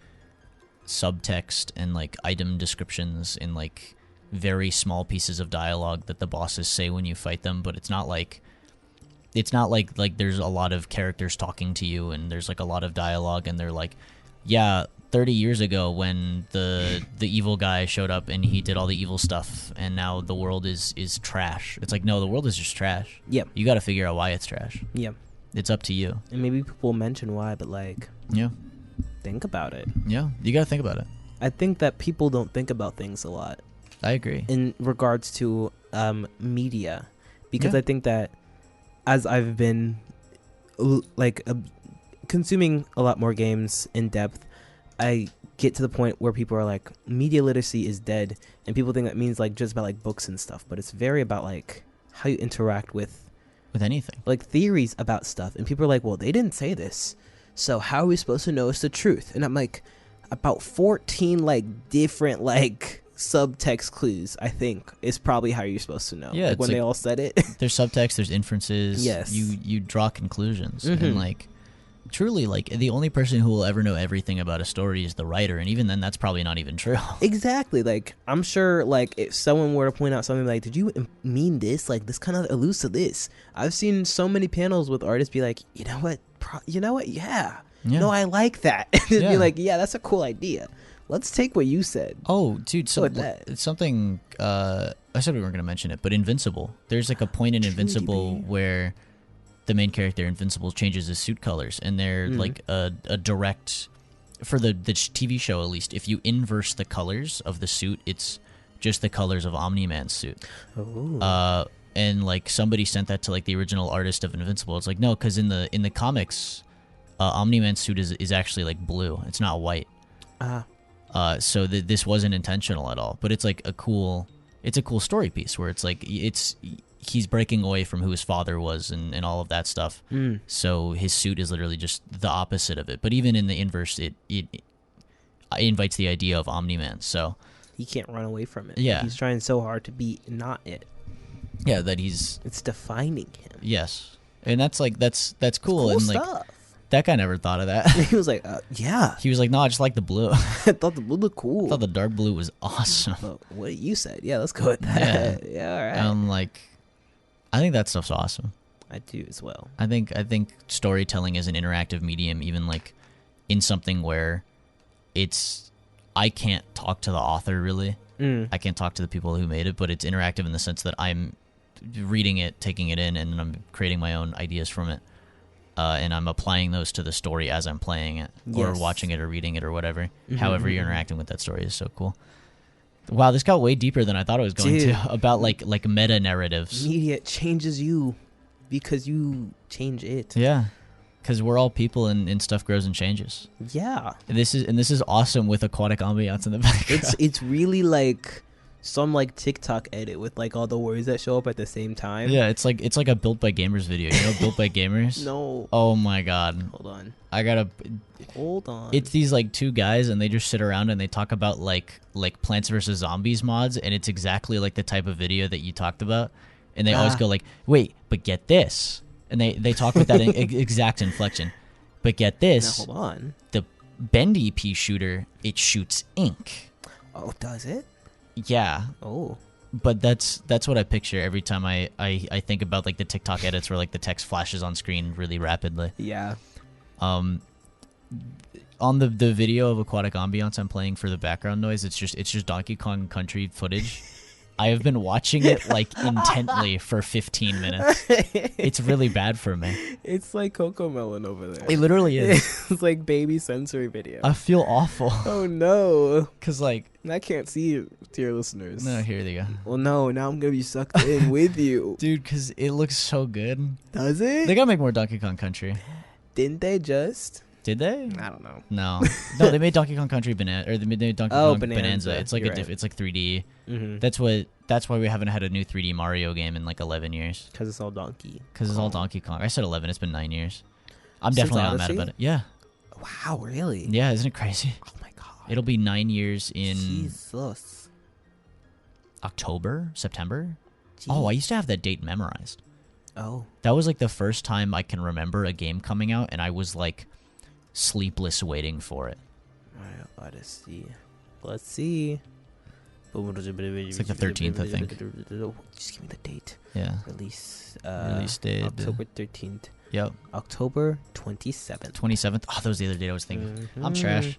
subtext and like item descriptions and like very small pieces of dialogue that the bosses say when you fight them, but it's not like there's a lot of characters talking to you and there's like a lot of dialogue and they're like, yeah, 30 years ago when the evil guy showed up and he did all the evil stuff and now the world is trash. It's like, no, the world is just trash. Yep. You got to figure out why it's trash. Yep. It's up to you. And maybe people mention why, but like, yeah, think about it. Yeah, you got to think about it. I think that people don't think about things a lot. I agree. In regards to media, because I think that as I've been consuming a lot more games in depth, I get to the point where people are like, media literacy is dead, and people think that means like just about like books and stuff, but it's very about like how you interact with anything, like theories about stuff. And people are like, well, they didn't say this, so how are we supposed to know it's the truth? And I'm like, about 14 like different like subtext clues, I think, is probably how you're supposed to know. Yeah, like when they all said it. There's subtext, there's inferences. Yes. You draw conclusions. And, like, truly, like, the only person who will ever know everything about a story is the writer, and even then, that's probably not even true. Exactly. Like, I'm sure, like, if someone were to point out something like, did you mean this? Like, this kind of alludes to this. I've seen so many panels with artists be like, you know what? Yeah. No, I like that. And be like, yeah, that's a cool idea. Let's take what you said. Oh, dude, so it's something, I said we weren't going to mention it, but Invincible. There's like a point in Invincible where the main character, Invincible, changes his suit colors, and they're like a direct, for the TV show at least, if you inverse the colors of the suit, it's just the colors of Omni-Man's suit. Oh. And like somebody sent that to like the original artist of Invincible. It's like, no, because in the comics, Omni-Man's suit is actually like blue. It's not white. So this wasn't intentional at all, but it's like a cool story piece where it's like he's breaking away from who his father was and all of that stuff. So his suit is literally just the opposite of it. But even in the inverse, it invites the idea of Omni-Man. So he can't run away from it. Yeah, he's trying so hard to be not it. Yeah, that it's defining him. Yes, and that's cool. It's cool and stuff. Like that guy never thought of that. He was like, yeah. He was like, no, I just like the blue. I thought the blue looked cool. I thought the dark blue was awesome. Well, what you said, yeah, let's go with that. Yeah, all right. Like, I think that stuff's awesome. I do as well. I think storytelling is an interactive medium, even like in something where I can't talk to the author really. I can't talk to the people who made it, but it's interactive in the sense that I'm reading it, taking it in, and I'm creating my own ideas from it. And I'm applying those to the story as I'm playing it, or watching it, or reading it, or whatever. However you're interacting with that story is so cool. Wow, this got way deeper than I thought it was going to. About like meta narratives. Media changes you because you change it. Yeah, because we're all people, and stuff grows and changes. Yeah, this is awesome with aquatic ambiance in the background. It's really like some like TikTok edit with like all the words that show up at the same time. Yeah, it's like a Built by Gamers video. You know, Built by Gamers. No. Oh my god. Hold on. Hold on. It's these like two guys, and they just sit around and they talk about like Plants vs Zombies mods, and it's exactly like the type of video that you talked about. And they always go like, "Wait, but get this," and they talk with that exact inflection. But get this. Now, hold on. The bendy pea shooter, it shoots ink. Oh, does it? Yeah. Oh. But that's what I picture every time I think about like the TikTok edits where like the text flashes on screen really rapidly. Yeah. On the video of aquatic ambiance I'm playing for the background noise, it's just Donkey Kong Country footage. I have been watching it like intently for 15 minutes. It's really bad for me. It's like Cocomelon over there. It literally is. It's like baby sensory video. I feel awful. Oh no. Cause like I can't see you, dear listeners. No, here they go. Well, no, now I'm gonna be sucked in with you, dude. Cause it looks so good. Does it? They gotta make more Donkey Kong Country. Didn't they just? Did they? I don't know. No, they made Donkey Kong Country Bonanza, or they made Donkey Kong Bonanza. It's like it's like 3D. That's why we haven't had a new 3D Mario game in like 11 years. Because it's all Donkey. Because it's all Donkey Kong. I said 11. It's been 9 years. I'm definitely not mad about it. Yeah. Wow, really? Yeah, isn't it crazy? Oh my god. It'll be 9 years in Jesus. October, September. Jeez. Oh, I used to have that date memorized. Oh. That was like the first time I can remember a game coming out, and I was like sleepless waiting for it. Alright, let's see. It's like the 13th, I think. Just give me the date. Yeah. Release date. October 13th. Yep. October 27th. 27th? Oh, that was the other date I was thinking. I'm trash.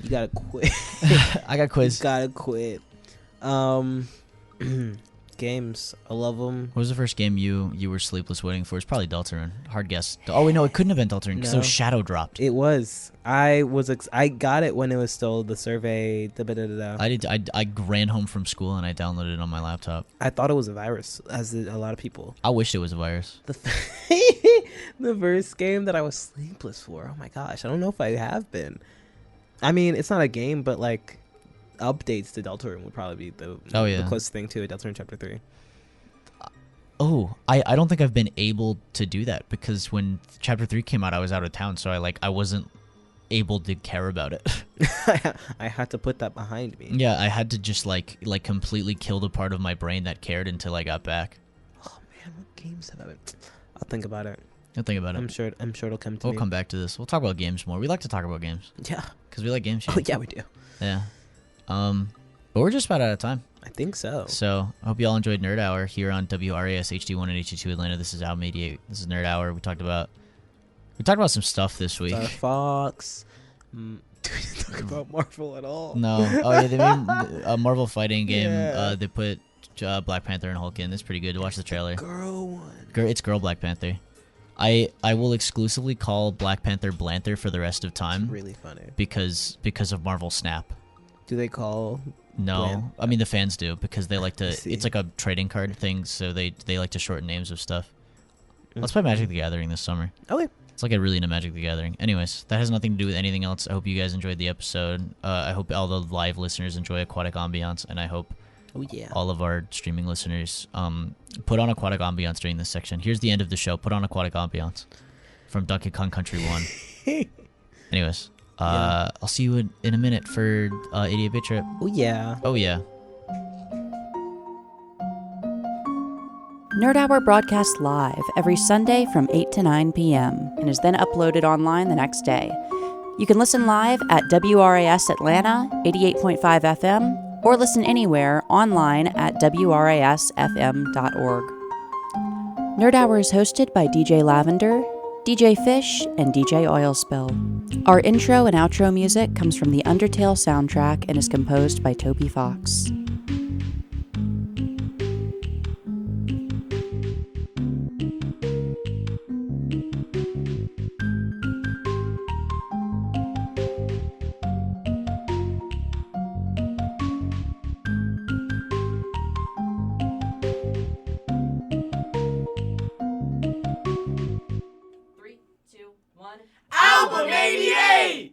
You gotta quit. I got quiz. You gotta quit. Games. I love them. What was the first game you were sleepless waiting for? It's probably Deltarune. Hard guess. Oh, wait, no, it couldn't have been Deltarune because it was Shadow dropped. It was. I got it when it was still the survey. I ran home from school and I downloaded it on my laptop. I thought it was a virus, as did a lot of people. I wished it was a virus. The first game that I was sleepless for. Oh my gosh. I don't know if I have been. I mean, it's not a game, but like updates to Deltarune would probably be the closest thing to it. Deltarune Chapter 3. I don't think I've been able to do that because when Chapter 3 came out, I was out of town, so I wasn't able to care about it. I had to put that behind me. Yeah, I had to just like completely kill the part of my brain that cared until I got back. Oh man, what games have I been? I'll think about it. I'll think about it. I'm sure it'll come to me. We'll come back to this. We'll talk about games more. We like to talk about games. Yeah. Because we like games. Oh yeah, we do. Yeah. But we're just about out of time. I think so. So I hope you all enjoyed Nerd Hour here on WRAS HD1 and HD2 Atlanta. This is Al Mediate. This is Nerd Hour. We talked about some stuff this week. Starfox. We didn't talk about Marvel at all. No. Oh yeah, they made a Marvel fighting game. Yeah. They put Black Panther and Hulk in. That's pretty good. Watch the trailer. Girl one. It's Girl Black Panther. I will exclusively call Black Panther Blanther for the rest of time. It's really funny. Because of Marvel Snap. Do they call? No, I mean the fans do because they like to. It's like a trading card thing, so they like to shorten names of stuff. Let's play Magic the Gathering this summer. Okay. It's like really into Magic the Gathering. Anyways, that has nothing to do with anything else. I hope you guys enjoyed the episode. I hope all the live listeners enjoy Aquatic Ambiance, and I hope all of our streaming listeners put on Aquatic Ambiance during this section. Here's the end of the show. Put on Aquatic Ambiance from Donkey Kong Country 1. Anyways. I'll see you in a minute for 88-Bit Trip. Oh, yeah. Oh, yeah. Nerd Hour broadcasts live every Sunday from 8 to 9 p.m. and is then uploaded online the next day. You can listen live at WRAS Atlanta, 88.5 FM, or listen anywhere online at WRASFM.org. Nerd Hour is hosted by DJ Lavender, DJ Fish, and DJ Oilspill. Our intro and outro music comes from the Undertale soundtrack and is composed by Toby Fox. Album 88!